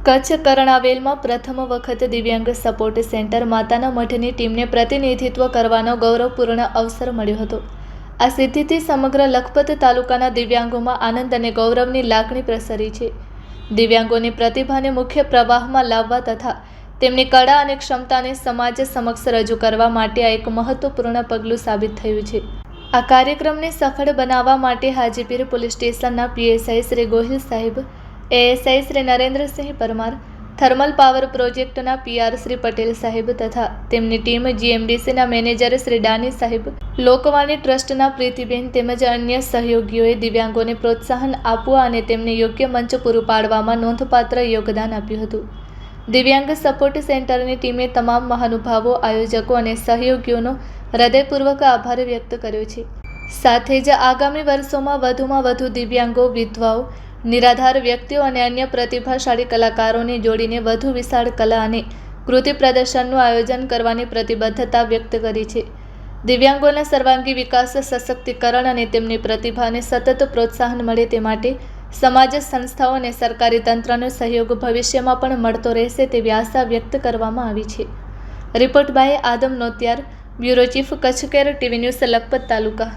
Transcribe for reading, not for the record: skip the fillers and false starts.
કચ્છ કરણાવેલમાં પ્રથમ વખત દિવ્યાંગ સપોર્ટ સેન્ટર માતાના મઠની ટીમને પ્રતિનિધિત્વ કરવાનો ગૌરવપૂર્ણ અવસર મળ્યો હતો। આ સિદ્ધિથી સમગ્ર લખપત તાલુકાના દિવ્યાંગોમાં આનંદ અને ગૌરવની લાગણી પ્રસરી છે। દિવ્યાંગોની પ્રતિભાને મુખ્ય પ્રવાહમાં લાવવા તથા તેમની કળા અને ક્ષમતાને સમાજ સમક્ષ રજૂ કરવા માટે આ એક મહત્વપૂર્ણ પગલું સાબિત થયું છે। આ કાર્યક્રમને સફળ બનાવવા માટે હાજીપીર પોલીસ સ્ટેશનના પીએસઆઈ શ્રી ગોહિલ સાહેબ, ASI Shri Narendrasinh Parmar, thermal power પ્રોજેક્ટના પીઆર શ્રી પટેલ સાહેબ તથા તેમની ટીમ, જીએમડીસીના મેનેજર શ્રી ડાની સાહેબ, લોકવાણી ટ્રસ્ટના પ્રીતિબેન તેમજ અન્ય સહયોગીઓએ દિવ્યાંગોને પ્રોત્સાહન આપવા અને તેમને યોગ્ય મંચ પૂરું પાડવામાં નોંધપાત્ર યોગદાન આપ્યું હતું। દિવ્યાંગ સપોર્ટ સેન્ટરની ટીમે તમામ મહાનુભાવો, આયોજકો અને સહયોગીઓનો હૃદયપૂર્વક આભાર વ્યક્ત કર્યો છે। સાથે જ આગામી વર્ષોમાં વધુમાં વધુ દિવ્યાંગો, વિધવાઓ, નિરાધાર વ્યક્તિઓ અને અન્ય પ્રતિભાશાળી કલાકારોને જોડીને વધુ વિશાળ કલા અને કૃતિ પ્રદર્શનનું આયોજન કરવાની પ્રતિબદ્ધતા વ્યક્ત કરી છે। દિવ્યાંગોના સર્વાંગી વિકાસ, સશક્તિકરણ અને તેમની પ્રતિભાને સતત પ્રોત્સાહન મળે તે માટે સમાજ સંસ્થાઓ અને સરકારી તંત્રનો સહયોગ ભવિષ્યમાં પણ મળતો રહેશે તેવી આશા વ્યક્ત કરવામાં આવી છે। Report by Adam Notiyar, bureau chief, Kutch care, TV news, Lakhpat taluka.